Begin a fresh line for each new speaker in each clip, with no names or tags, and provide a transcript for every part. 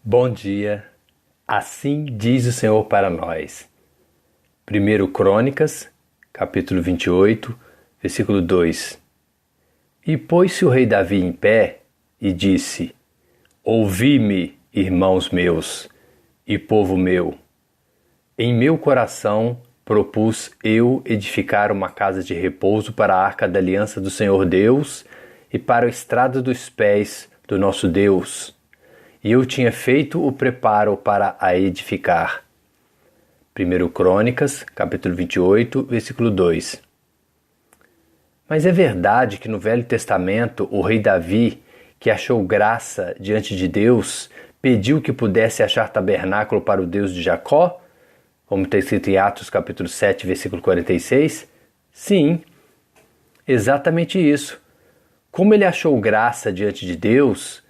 Bom dia, assim diz o Senhor para nós. 1 Crônicas, capítulo 28, versículo 2. E pôs-se o rei Davi em pé e disse: Ouvi-me, irmãos meus e povo meu. Em meu coração propus eu edificar uma casa de repouso para a arca da aliança do Senhor Deus e para o estrado dos pés do nosso Deus. E eu tinha feito o preparo para a edificar. 1 Crônicas, capítulo 28, versículo 2. Mas é verdade que no Velho Testamento o rei Davi, que achou graça diante de Deus, pediu que pudesse achar tabernáculo para o Deus de Jacó? Como está escrito em Atos capítulo 7, versículo 46? Sim, exatamente isso. Como ele achou graça diante de Deus,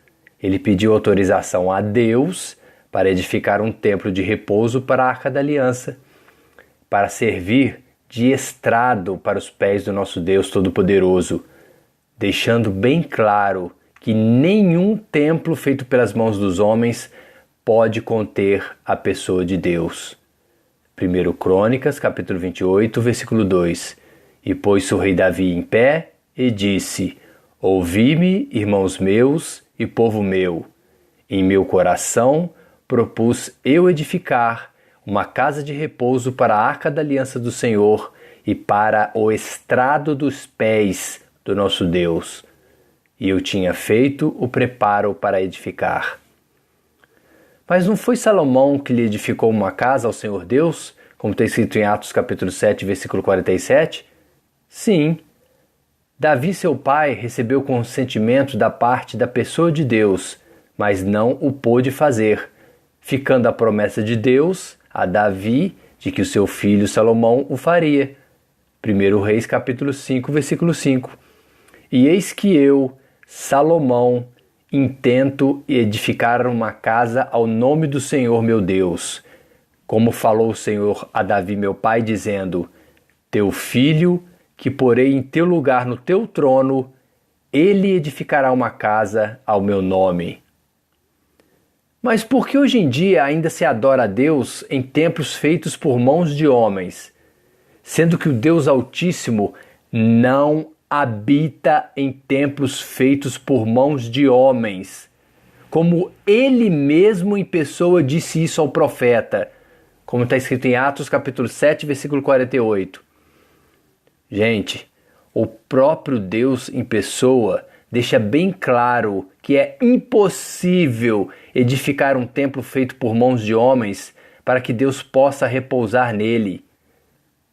ele pediu autorização a Deus para edificar um templo de repouso para a Arca da Aliança, para servir de estrado para os pés do nosso Deus Todo-Poderoso, deixando bem claro que nenhum templo feito pelas mãos dos homens pode conter a pessoa de Deus. 1 Crônicas, capítulo 28, versículo 2. E pôs-se o rei Davi em pé e disse: Ouvi-me, irmãos meus e povo meu. Em meu coração propus eu edificar uma casa de repouso para a arca da aliança do Senhor e para o estrado dos pés do nosso Deus. E eu tinha feito o preparo para edificar. Mas não foi Salomão que lhe edificou uma casa ao Senhor Deus, como está escrito em Atos capítulo 7, versículo 47? Sim. Davi, seu pai, recebeu consentimento da parte da pessoa de Deus, mas não o pôde fazer, ficando a promessa de Deus a Davi de que o seu filho Salomão o faria. 1 Reis capítulo 5, versículo 5. E eis que eu, Salomão, intento edificar uma casa ao nome do Senhor meu Deus, como falou o Senhor a Davi meu pai, dizendo: Teu filho, que porei em teu lugar no teu trono, ele edificará uma casa ao meu nome. Mas por que hoje em dia ainda se adora a Deus em templos feitos por mãos de homens, sendo que o Deus Altíssimo não habita em templos feitos por mãos de homens, como ele mesmo em pessoa disse isso ao profeta, como está escrito em Atos capítulo 7, versículo 48. Gente, o próprio Deus em pessoa deixa bem claro que é impossível edificar um templo feito por mãos de homens para que Deus possa repousar nele.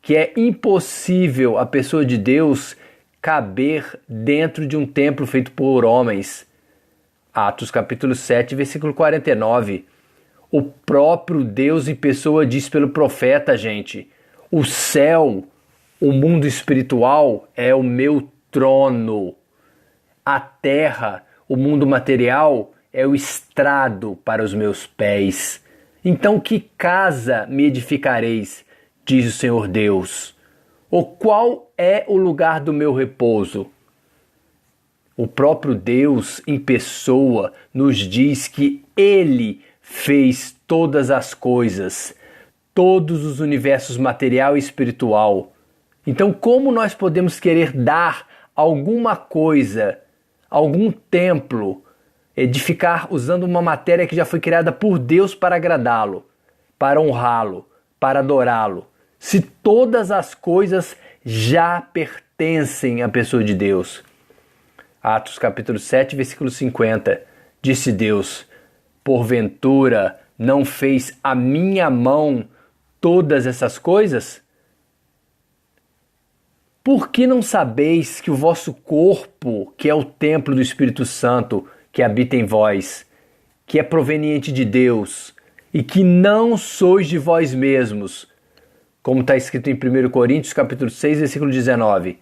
Que é impossível a pessoa de Deus caber dentro de um templo feito por homens. Atos capítulo 7, versículo 49. O próprio Deus em pessoa diz pelo profeta, gente: o céu, o mundo espiritual é o meu trono. A terra, o mundo material, é o estrado para os meus pés. Então que casa me edificareis, diz o Senhor Deus? Ou qual é o lugar do meu repouso? O próprio Deus em pessoa nos diz que Ele fez todas as coisas, todos os universos material e espiritual. Então, como nós podemos querer dar alguma coisa, algum templo, edificar usando uma matéria que já foi criada por Deus para agradá-lo, para honrá-lo, para adorá-lo, se todas as coisas já pertencem à pessoa de Deus? Atos capítulo 7, versículo 50. Disse Deus: porventura não fez a minha mão todas essas coisas? Por que não sabeis que o vosso corpo, que é o templo do Espírito Santo, que habita em vós, que é proveniente de Deus, e que não sois de vós mesmos, como está escrito em 1 Coríntios capítulo 6, versículo 19.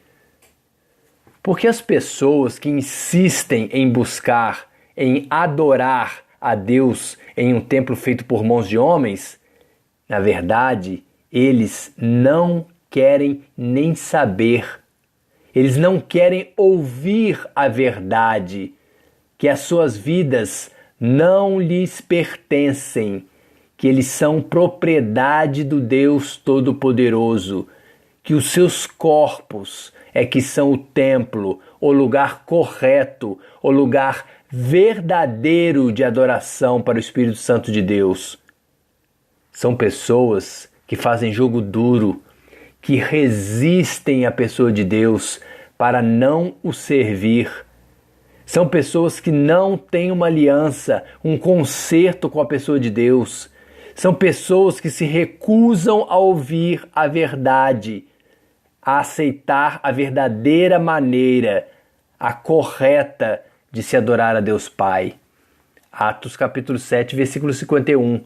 Porque as pessoas que insistem em buscar, em adorar a Deus em um templo feito por mãos de homens, na verdade, eles não querem nem saber. Eles não querem ouvir a verdade, que as suas vidas não lhes pertencem, que eles são propriedade do Deus Todo-Poderoso, que os seus corpos é que são o templo, o lugar correto, o lugar verdadeiro de adoração para o Espírito Santo de Deus. São pessoas que fazem jogo duro, que resistem à pessoa de Deus para não o servir. São pessoas que não têm uma aliança, um concerto com a pessoa de Deus. São pessoas que se recusam a ouvir a verdade, a aceitar a verdadeira maneira, a correta de se adorar a Deus Pai. Atos capítulo 7, versículo 51.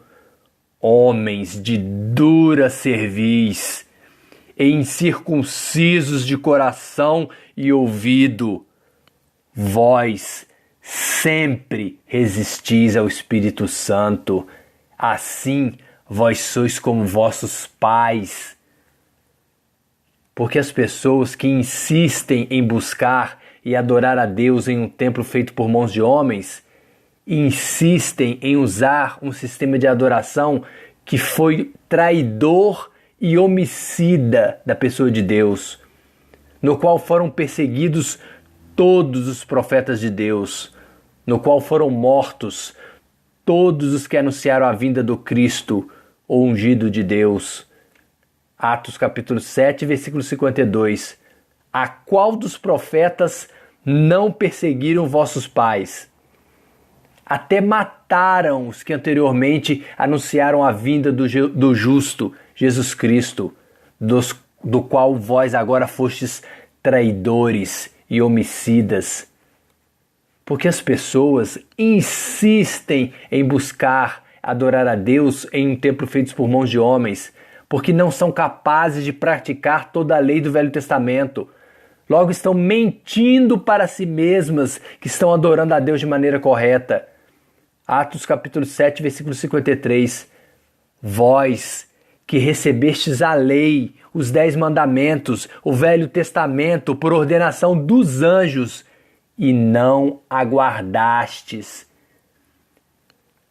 Homens de dura cerviz, incircuncisos de coração e ouvido, vós sempre resistis ao Espírito Santo, assim vós sois como vossos pais. Porque as pessoas que insistem em buscar e adorar a Deus em um templo feito por mãos de homens, insistem em usar um sistema de adoração que foi traidor e homicida da pessoa de Deus, no qual foram perseguidos todos os profetas de Deus, no qual foram mortos todos os que anunciaram a vinda do Cristo, o ungido de Deus. Atos capítulo 7, versículo 52. A qual dos profetas não perseguiram vossos pais? Até mataram os que anteriormente anunciaram a vinda do justo, Jesus Cristo, do qual vós agora fostes traidores e homicidas. Porque as pessoas insistem em buscar adorar a Deus em um templo feito por mãos de homens, porque não são capazes de praticar toda a lei do Velho Testamento. Logo estão mentindo para si mesmas que estão adorando a Deus de maneira correta. Atos capítulo 7, versículo 53. Vós que recebestes a lei, os 10 mandamentos, o Velho Testamento por ordenação dos anjos e não aguardastes.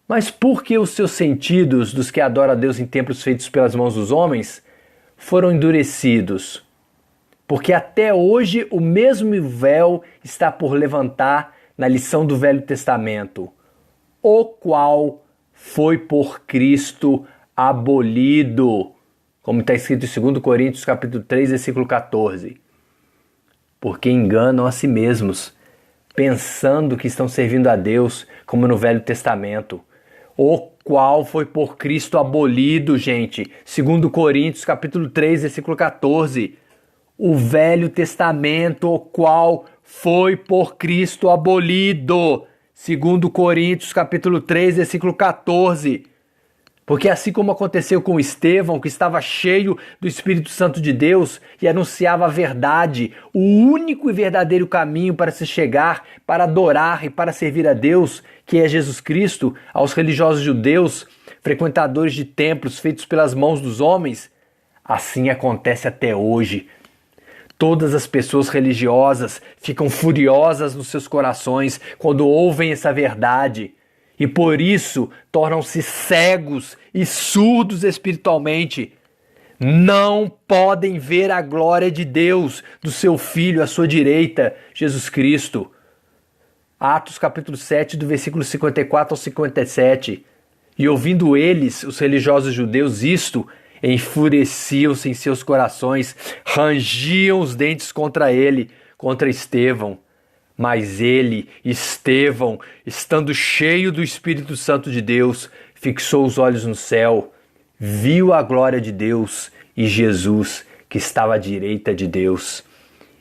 Mas por que os seus sentidos dos que adoram a Deus em templos feitos pelas mãos dos homens foram endurecidos? Porque até hoje o mesmo véu está por levantar na lição do Velho Testamento, o qual foi por Cristo abolido, como está escrito em 2 Coríntios capítulo 3, versículo 14. Porque enganam a si mesmos, pensando que estão servindo a Deus, como no Velho Testamento, o qual foi por Cristo abolido, gente. 2 Coríntios capítulo 3, versículo 14. O Velho Testamento, o qual foi por Cristo abolido. 2 Coríntios capítulo 3, versículo 14. Porque assim como aconteceu com Estevão, que estava cheio do Espírito Santo de Deus e anunciava a verdade, o único e verdadeiro caminho para se chegar, para adorar e para servir a Deus, que é Jesus Cristo, aos religiosos judeus, frequentadores de templos feitos pelas mãos dos homens, assim acontece até hoje. Todas as pessoas religiosas ficam furiosas nos seus corações quando ouvem essa verdade. E por isso tornam-se cegos e surdos espiritualmente. Não podem ver a glória de Deus, do seu Filho à sua direita, Jesus Cristo. Atos capítulo 7, do versículo 54 ao 57. E ouvindo eles, os religiosos judeus, isto, enfureciam-se em seus corações, rangiam os dentes contra ele, contra Estevão. Mas ele, Estevão, estando cheio do Espírito Santo de Deus, fixou os olhos no céu, viu a glória de Deus e Jesus, que estava à direita de Deus.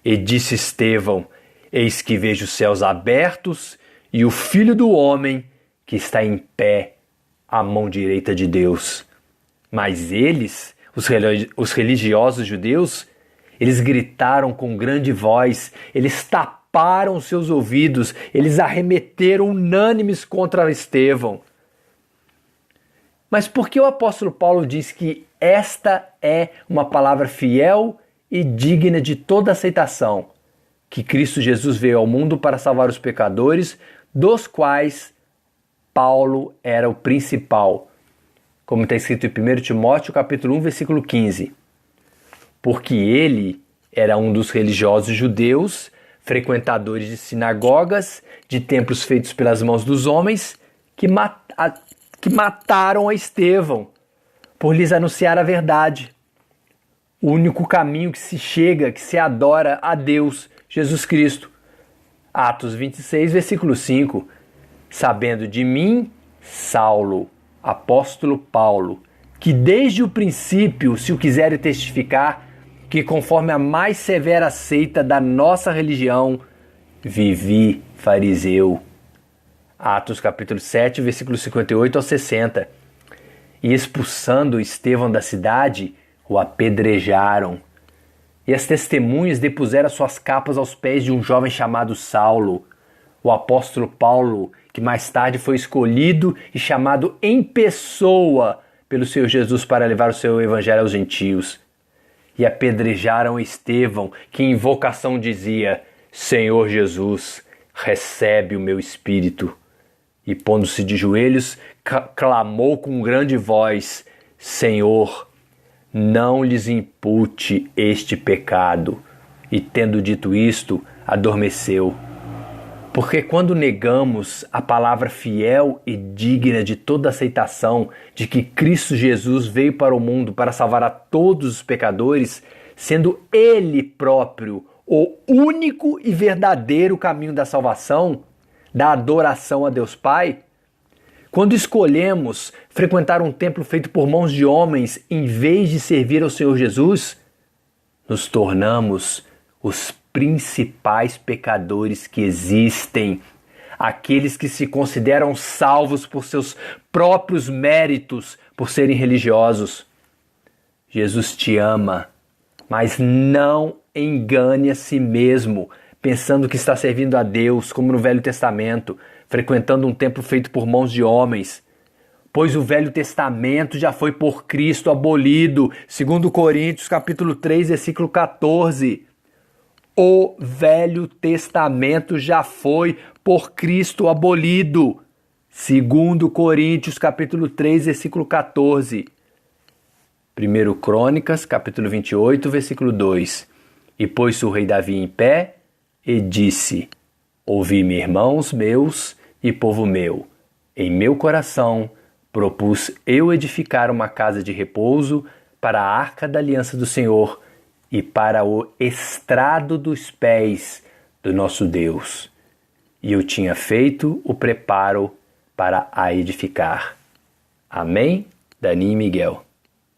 E disse Estevão: eis que vejo os céus abertos e o Filho do Homem que está em pé à mão direita de Deus. Mas eles, os religiosos judeus, eles gritaram com grande voz, eles taparam seus ouvidos, eles arremeteram unânimes contra Estevão. Mas por que o apóstolo Paulo diz que esta é uma palavra fiel e digna de toda aceitação? Que Cristo Jesus veio ao mundo para salvar os pecadores, dos quais Paulo era o principal, como está escrito em 1 Timóteo capítulo 1, versículo 15. Porque ele era um dos religiosos judeus, frequentadores de sinagogas, de templos feitos pelas mãos dos homens, que mataram a Estevão por lhes anunciar a verdade. O único caminho que se chega, que se adora a Deus, Jesus Cristo. Atos 26, versículo 5. Sabendo de mim, Saulo, apóstolo Paulo, que desde o princípio, se o quiserem testificar, que conforme a mais severa seita da nossa religião, vivi fariseu. Atos capítulo 7, versículo 58 ao 60. E expulsando Estevão da cidade, o apedrejaram. E as testemunhas depuseram suas capas aos pés de um jovem chamado Saulo, o apóstolo Paulo, que mais tarde foi escolhido e chamado em pessoa pelo Senhor Jesus para levar o seu evangelho aos gentios. E apedrejaram Estevão, que em invocação dizia: Senhor Jesus, recebe o meu espírito. E pondo-se de joelhos, clamou com grande voz: Senhor, não lhes impute este pecado. E tendo dito isto, adormeceu. Porque quando negamos a palavra fiel e digna de toda aceitação de que Cristo Jesus veio para o mundo para salvar a todos os pecadores, sendo Ele próprio o único e verdadeiro caminho da salvação, da adoração a Deus Pai, quando escolhemos frequentar um templo feito por mãos de homens em vez de servir ao Senhor Jesus, nos tornamos os principais pecadores que existem, aqueles que se consideram salvos por seus próprios méritos, por serem religiosos. Jesus te ama, mas não engane a si mesmo, pensando que está servindo a Deus, como no Velho Testamento, frequentando um templo feito por mãos de homens. Pois o Velho Testamento já foi por Cristo abolido, segundo Coríntios capítulo 3, versículo 14. O Velho Testamento já foi por Cristo abolido. Segundo Coríntios, capítulo 3, versículo 14. 1 Crônicas, capítulo 28, versículo 2. E pôs-se o rei Davi em pé e disse: Ouvi-me, irmãos meus e povo meu. Em meu coração propus eu edificar uma casa de repouso para a arca da aliança do Senhor, e para o estrado dos pés do nosso Deus. E eu tinha feito o preparo para a edificar. Amém? Dani e Miguel.